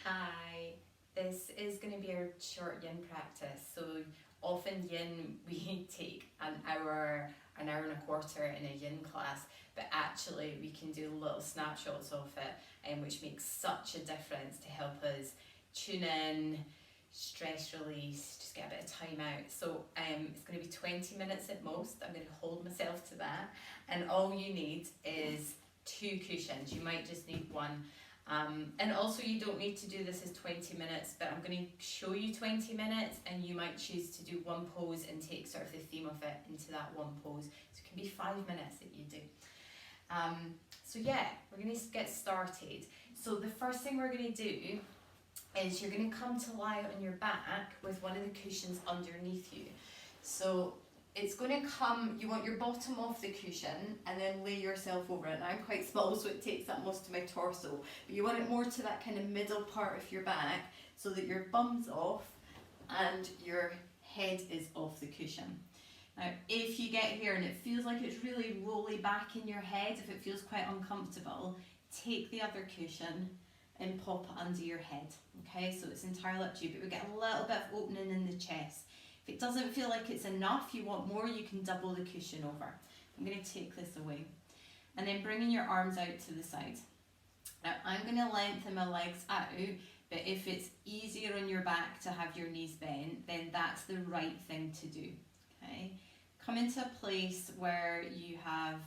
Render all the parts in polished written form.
Hi, this is going to be our short yin practice. So often yin we take an hour and a quarter in a yin class, but actually we can do little snapshots of it, which makes such a difference to help us tune in, stress release, just get a bit of time out. So it's going to be 20 minutes at most. I'm going to hold myself to that, and all you need is two cushions. You might just need one. And also you don't need to do this as 20 minutes, but I'm going to show you 20 minutes and you might choose to do one pose and take sort of the theme of it into that one pose. So it can be 5 minutes that you do. So yeah, we're going to get started. So the first thing we're going to do is you're going to come to lie on your back with one of the cushions underneath you. So it's going to come, you want your bottom off the cushion and then lay yourself over it. And I'm quite small, so it takes up most of my torso. But you want it more to that kind of middle part of your back so that your bum's off and your head is off the cushion. Now, if you get here and it feels like it's really rolly back in your head, if it feels quite uncomfortable, take the other cushion and pop it under your head. Okay, so it's entirely up to you, but we get a little bit of opening in the chest. If it doesn't feel like it's enough, you want more, you can double the cushion over. I'm going to take this away. And then bringing your arms out to the side. Now I'm going to lengthen my legs out, but if it's easier on your back to have your knees bent, then that's the right thing to do. Okay, come into a place where you have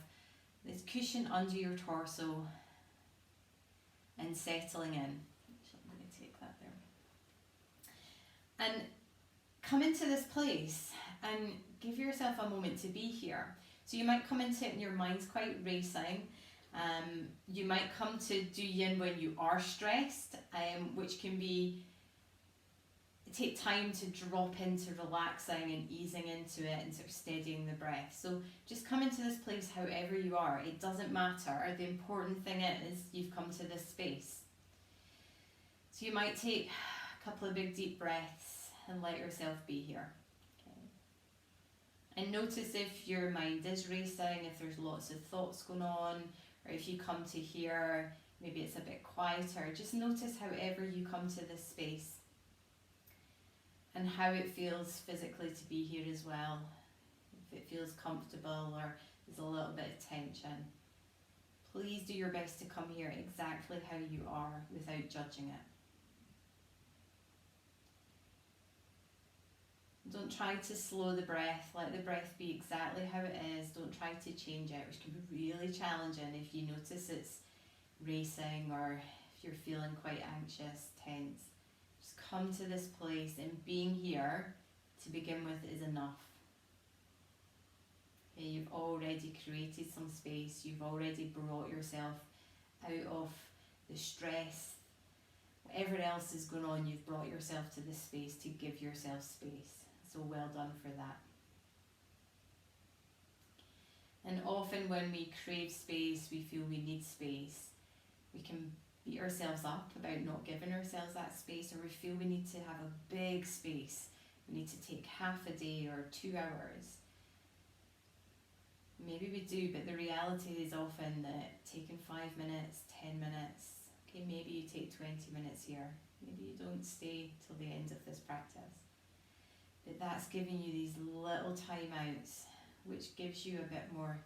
this cushion under your torso and settling in. So I'm going to take that there. And come into this place and give yourself a moment to be here. So you might come into it and your mind's quite racing. You might come to do yin when you are stressed, which can be take time to drop into relaxing and easing into it and sort of steadying the breath. So just come into this place however you are. It doesn't matter. The important thing is you've come to this space. So you might take a couple of big deep breaths and let yourself be here. Okay. And notice if your mind is racing, if there's lots of thoughts going on, or if you come to here, maybe it's a bit quieter. Just notice however you come to this space and how it feels physically to be here as well. If it feels comfortable or there's a little bit of tension. Please do your best to come here exactly how you are without judging it. Don't try to slow the breath, let the breath be exactly how it is. Don't try to change it, which can be really challenging if you notice it's racing or if you're feeling quite anxious, tense. Just come to this place, and being here to begin with is enough. Okay, you've already created some space, you've already brought yourself out of the stress, whatever else is going on, you've brought yourself to this space to give yourself space. So well done for that. And often when we crave space, we feel we need space, we can beat ourselves up about not giving ourselves that space, or we feel we need to have a big space. We need to take half a day or 2 hours. Maybe we do, but the reality is often that taking 5 minutes, 10 minutes, okay, maybe you take 20 minutes here. Maybe you don't stay till the end of this practice. But that's giving you these little time outs, which gives you a bit more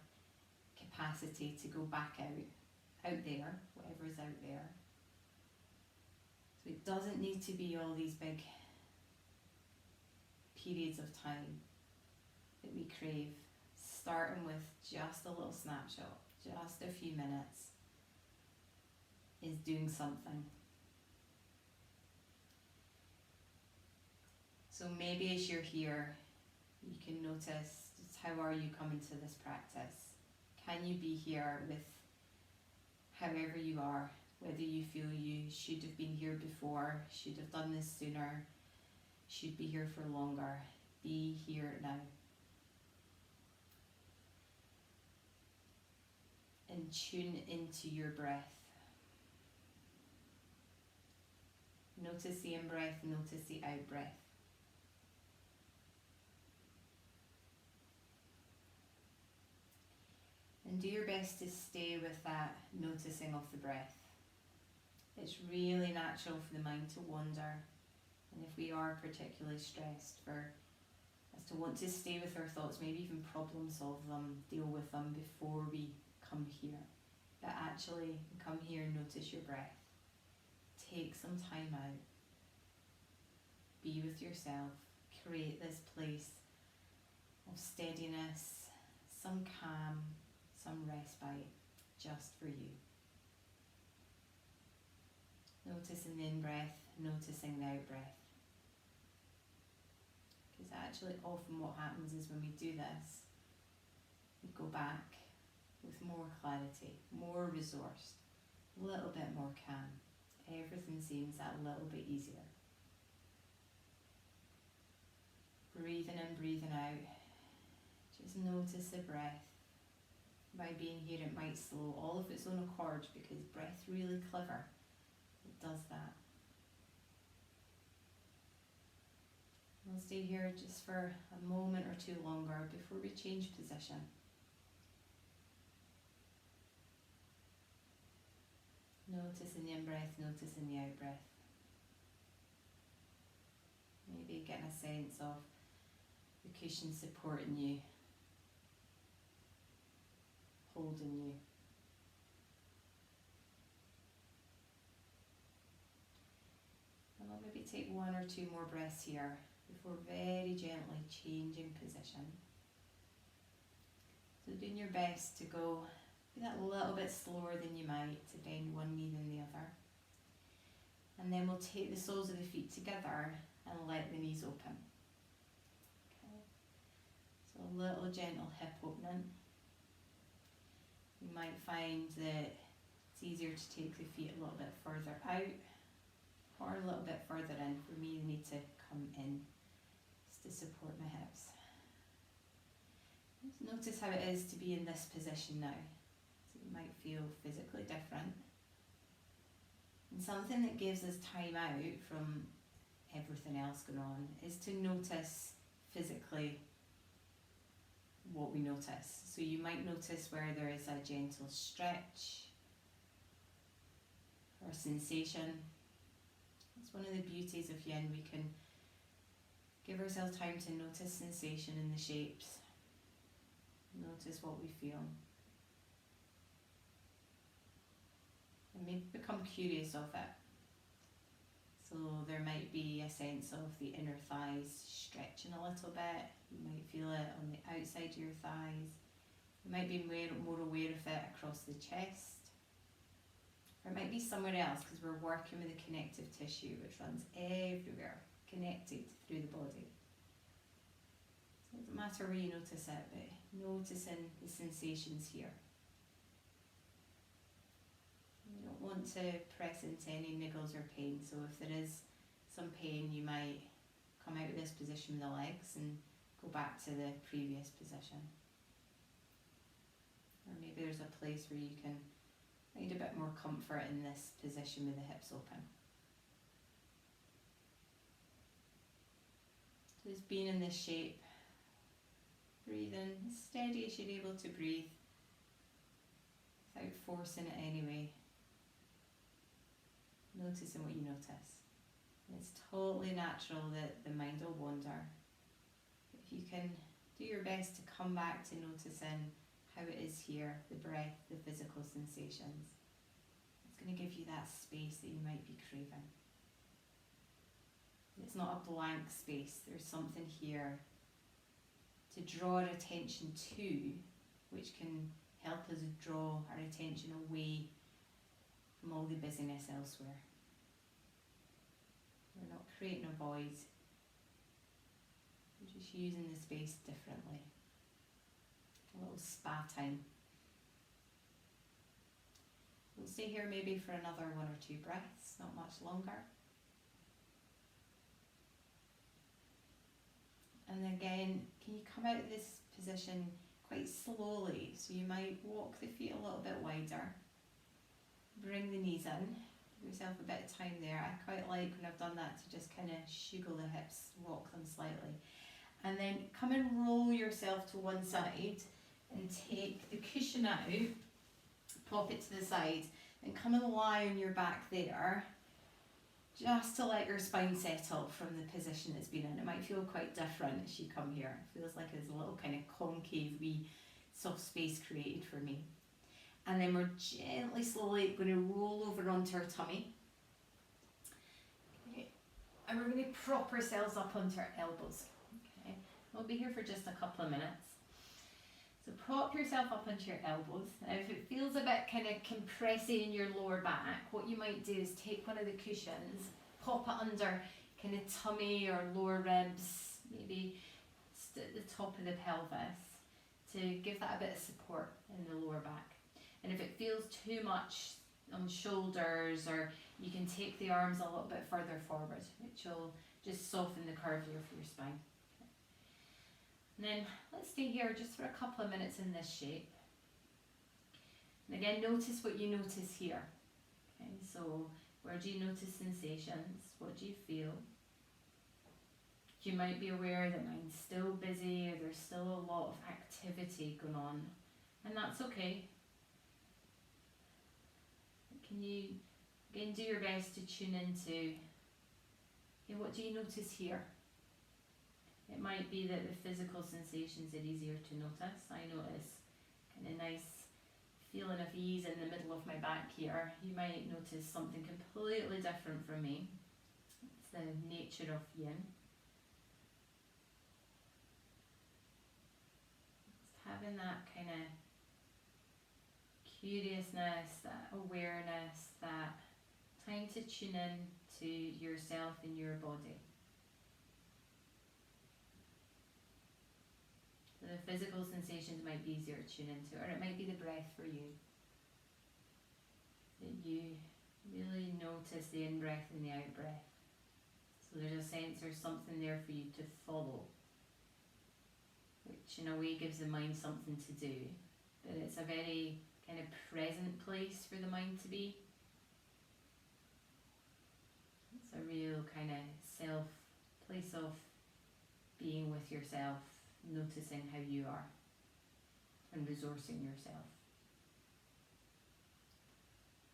capacity to go back out there, whatever's out there. So it doesn't need to be all these big periods of time that we crave. Starting with just a little snapshot, just a few minutes, is doing something. So maybe as you're here, you can notice just how are you coming to this practice. Can you be here with however you are, whether you feel you should have been here before, should have done this sooner, should be here for longer. Be here now. And tune into your breath. Notice the in-breath, notice the out-breath. And do your best to stay with that noticing of the breath. It's really natural for the mind to wander, and if we are particularly stressed, for us to want to stay with our thoughts, maybe even problem solve them, deal with them before we come here. But actually, come here and notice your breath. Take some time out. Be with yourself. Create this place of steadiness, some calm, some respite, just for you. Noticing the in-breath, noticing the out-breath. Because actually often what happens is when we do this, we go back with more clarity, more resourced, a little bit more calm. Everything seems that little bit easier. Breathing in, breathing out. Just notice the breath. By being here, it might slow all of its own accord, because breath's really clever. It does that. We'll stay here just for a moment or two longer before we change position. Noticing the in-breath, noticing the out-breath. Maybe getting a sense of the cushion supporting you, holding you. And I'll maybe take one or two more breaths here before very gently changing position. So doing your best to go that little bit slower than you might, to bend one knee than the other. And then we'll take the soles of the feet together and let the knees open. Okay. So a little gentle hip opening. You might find that it's easier to take the feet a little bit further out or a little bit further in. For me, they need to come in just to support my hips. Just notice how it is to be in this position now. So it might feel physically different. And something that gives us time out from everything else going on is to notice physically what we notice. So you might notice where there is a gentle stretch or sensation. It's one of the beauties of yin. We can give ourselves time to notice sensation in the shapes. Notice what we feel. And maybe become curious of it. So there might be a sense of the inner thighs stretching a little bit. You might feel it on the outside of your thighs. You might be more aware of it across the chest. Or it might be somewhere else, because we're working with the connective tissue which runs everywhere, connected through the body. So it doesn't matter where you notice it, but noticing the sensations here. You don't want to press into any niggles or pain, so if there is some pain, you might come out of this position with the legs and go back to the previous position. Or maybe there's a place where you can find a bit more comfort in this position with the hips open. So just being in this shape, breathing as steady as you're able to breathe without forcing it anyway. Noticing what you notice. And it's totally natural that the mind will wander. If you can do your best to come back to noticing how it is here, the breath, the physical sensations, it's going to give you that space that you might be craving. It's not a blank space. There's something here to draw our attention to, which can help us draw our attention away from all the busyness elsewhere. We're not creating a void. We're just using the space differently. A little spa time. We'll stay here maybe for another 1 or 2 breaths, not much longer. And again, can you come out of this position quite slowly? So you might walk the feet a little bit wider. Bring the knees in. Give yourself a bit of time there. I quite like when I've done that to just kind of shuggle the hips, rock them slightly. And then come and roll yourself to one side and take the cushion out, pop it to the side. And come and lie on your back there, just to let your spine settle from the position it's been in. It might feel quite different as you come here. It feels like there's a little kind of concave wee soft space created for me. And then we're gently, slowly going to roll over onto our tummy. Okay. And we're going to prop ourselves up onto our elbows. Okay. We'll be here for just a couple of minutes. So prop yourself up onto your elbows. Now if it feels a bit kind of compressing in your lower back, what you might do is take one of the cushions, pop it under kind of tummy or lower ribs, maybe at the top of the pelvis, to give that a bit of support in the lower back. And if it feels too much on shoulders, or you can take the arms a little bit further forward, which will just soften the curve here for your spine. And then let's stay here just for a couple of minutes in this shape. And again, notice what you notice here. Okay, so where do you notice sensations? What do you feel? You might be aware that mind's still busy, or there's still a lot of activity going on, and that's okay. Can you again do your best to tune into, okay, what do you notice here? It might be that the physical sensations are easier to notice. I notice kind of nice feeling of ease in the middle of my back here. You might notice something completely different from me. It's the nature of yin. Just having that kind of curiousness, that awareness, that time to tune in to yourself and your body. The physical sensations might be easier to tune into, or it might be the breath for you. That you really notice the in-breath and the out-breath. So there's a sense there's something there for you to follow, which in a way gives the mind something to do. But it's a very kind of present place for the mind to be. It's a real kind of place of being with yourself, noticing how you are and resourcing yourself.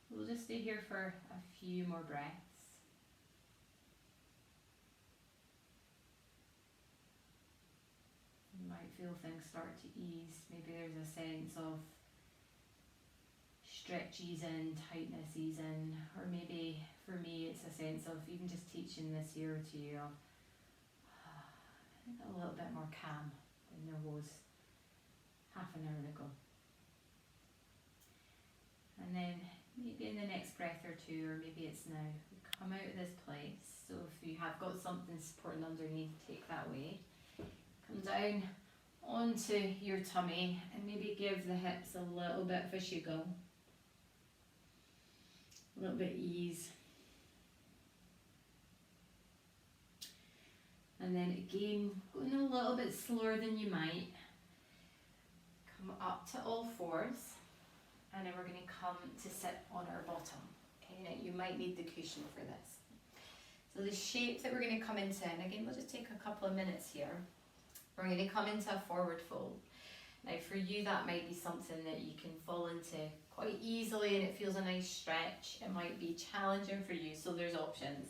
We'll just stay here for a few more breaths. You might feel things start to ease. Maybe there's a sense of stretch ease in, tightness ease in, or maybe for me it's a sense of even just teaching this year or two of a little bit more calm than there was half an hour ago. And then maybe in the next breath or two, or maybe it's now, we come out of this place. So if you have got something supporting underneath, take that away. Come down onto your tummy and maybe give the hips a little bit of a shiggle. A little bit of ease. And then again, going a little bit slower than you might. Come up to all fours. And then we're going to come to sit on our bottom. Okay, now you might need the cushion for this. So the shape that we're going to come into, and again, we'll just take a couple of minutes here. We're going to come into a forward fold. Now for you, that might be something that you can fall into quite easily and it feels a nice stretch. It might be challenging for you, so there's options.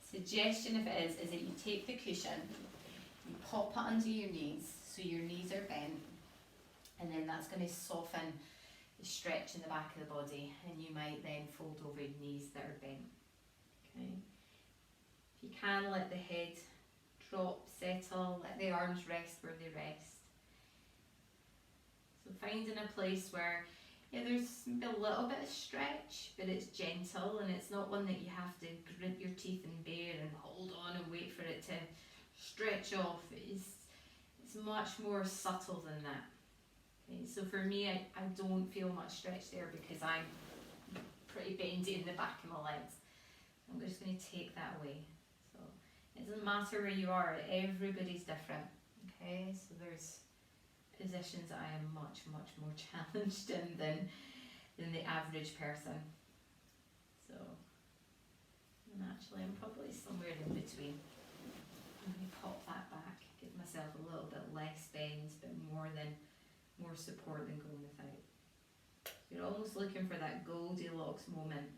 Suggestion, if it is that you take the cushion, you pop it under your knees, so your knees are bent, and then that's going to soften the stretch in the back of the body, and you might then fold over your knees that are bent. Okay. If you can, let the head drop, settle, let the arms rest where they rest. So finding a place where there's maybe a little bit of stretch, but it's gentle and it's not one that you have to grit your teeth and bear and hold on and wait for it to stretch off. It's much more subtle than that. Okay, so for me, I don't feel much stretch there because I'm pretty bendy in the back of my legs. I'm just going to take that away. So it doesn't matter where you are, everybody's different. Okay, so there's positions I am much more challenged in than the average person. So naturally I'm probably somewhere in between. Let me pop that back, give myself a little bit less bend, but more support than going without. You're almost looking for that Goldilocks moment.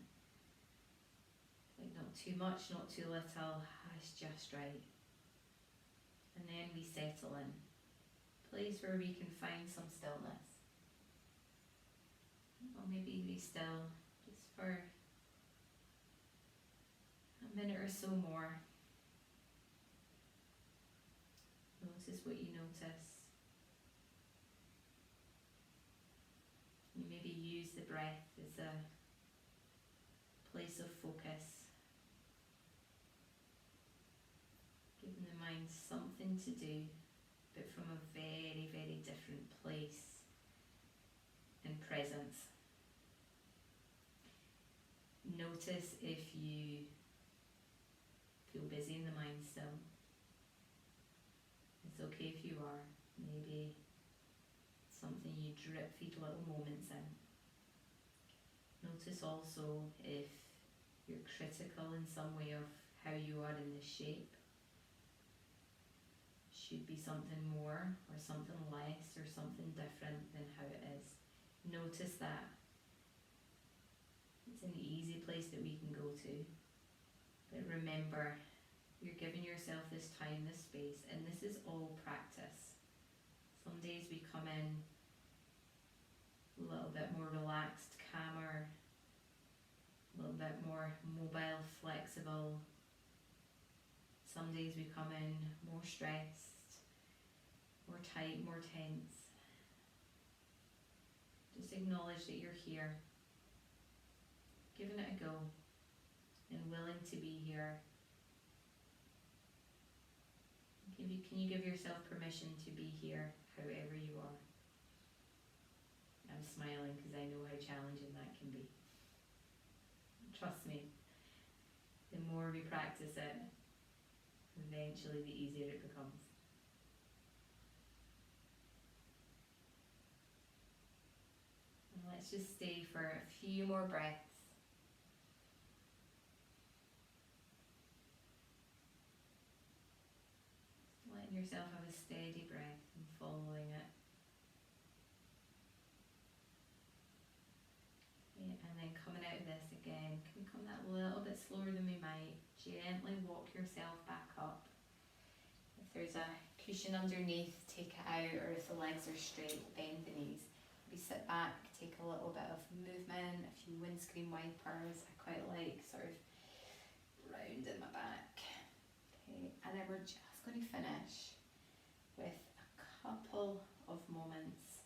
Like not too much, not too little, it's just right. And then we settle in. Place where we can find some stillness. Or maybe be still just for a minute or so more. Notice what you notice. You maybe use the breath as a place of focus, giving the mind something to do, but from a very, very different place and presence. Notice if you feel busy in the mind still. It's okay if you are. Maybe something you drip feed little moments in. Notice also if you're critical in some way of how you are in the shape. Should be something more or something less or something different than how it is. Notice that. It's an easy place that we can go to. But remember, you're giving yourself this time, this space, and this is all practice. Some days we come in a little bit more relaxed, calmer, a little bit more mobile, flexible. Some days we come in more stressed, more tight, more tense. Just acknowledge that you're here, giving it a go, and willing to be here. Can you give yourself permission to be here however you are? I'm smiling because I know how challenging that can be. Trust me, the more we practice it, eventually the easier it becomes. And let's just stay for a few more breaths. Letting yourself have a steady breath and following it. Yeah, and then coming out of this again, can we come that little bit slower than we might? Gently walk yourself back up. If there's a cushion underneath, take it out, or if the legs are straight, bend the knees. We sit back, take a little bit of movement, a few windscreen wipers. I quite like sort of rounding my back. Okay, and then we're just going to finish with a couple of moments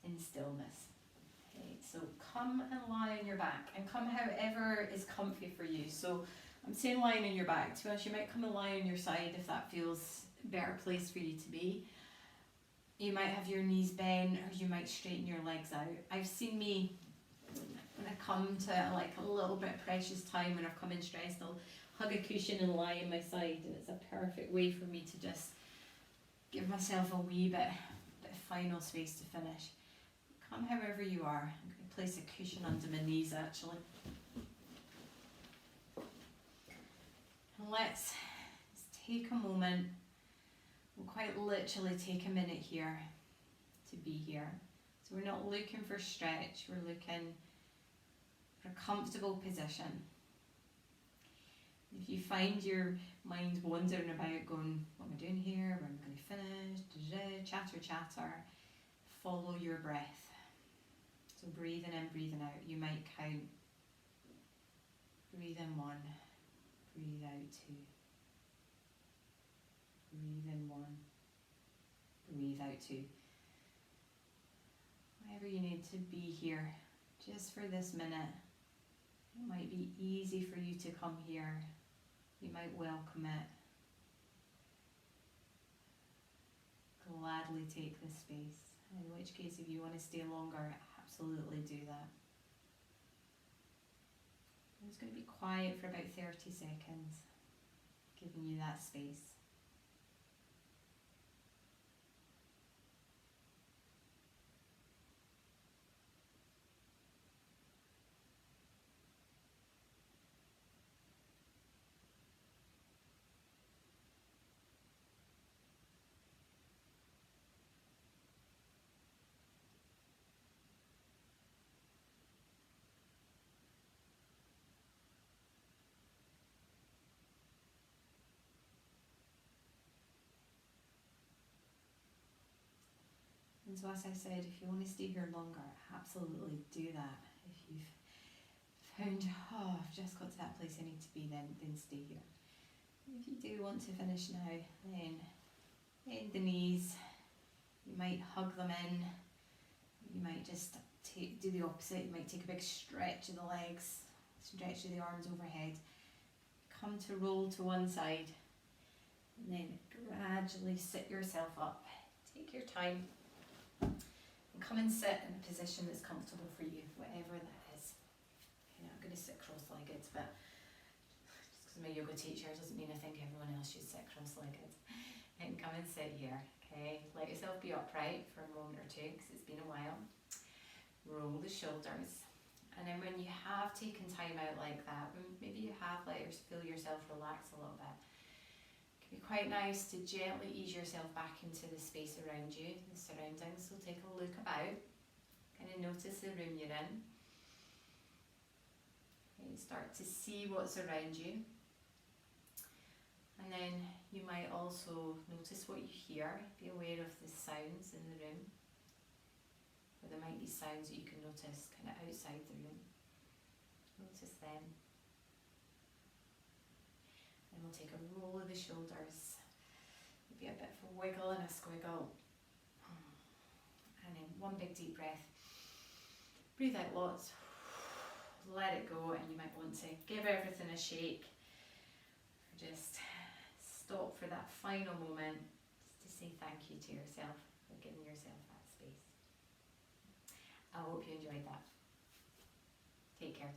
in stillness. Okay, so come and lie on your back, and come however is comfy for you. So I'm saying lying on your back. To be honest, you might come and lie on your side if that feels a better place for you to be. You might have your knees bent, or you might straighten your legs out. I've seen me, when I come to like a little bit of precious time, when I've come in stressed, I'll hug a cushion and lie on my side, and it's a perfect way for me to just give myself a wee bit of final space to finish. Come however you are. I'm going to place a cushion under my knees actually. And let's take a moment. We'll quite literally take a minute here to be here. So we're not looking for stretch, we're looking for a comfortable position. If you find your mind wandering about going, what am I doing here, when am I going to finish, chatter, follow your breath. So breathing in, breathing out. You might count, breathe in 1, breathe out 2. Breathe in 1, breathe out 2. Whatever you need to be here, just for this minute. It might be easy for you to come here. You might welcome it. Gladly take this space. In which case, if you want to stay longer, absolutely do that. I'm just going to be quiet for about 30 seconds, giving you that space. And so as I said, if you want to stay here longer, absolutely do that. If you've found, oh, I've just got to that place I need to be, then stay here. If you do want to finish now, then bend the knees. You might hug them in. You might just do the opposite. You might take a big stretch of the legs, stretch of the arms overhead. Come to roll to one side, and then gradually sit yourself up. Take your time, and come and sit in a position that's comfortable for you, whatever that is. Okay, I'm going to sit cross-legged, but just because I'm a yoga teacher doesn't mean I think everyone else should sit cross-legged. And come and sit here, okay? Let yourself be upright for a moment or two, because it's been a while. Roll the shoulders. And then when you have taken time out like that, maybe you have feel yourself relax a little bit, it can be quite nice to gently ease yourself back into the space around you, the surroundings. So take a look about, kind of notice the room you're in. Okay, start to see what's around you. And then you might also notice what you hear, be aware of the sounds in the room. Or there might be sounds that you can notice kind of outside the room. Notice them. Then we'll take a roll of the shoulders. Maybe a bit of a wiggle and a squiggle. And then one big deep breath. Breathe out lots. Let it go, and you might want to give everything a shake. Just stop for that final moment, just to say thank you to yourself for giving yourself that space. I hope you enjoyed that. Take care.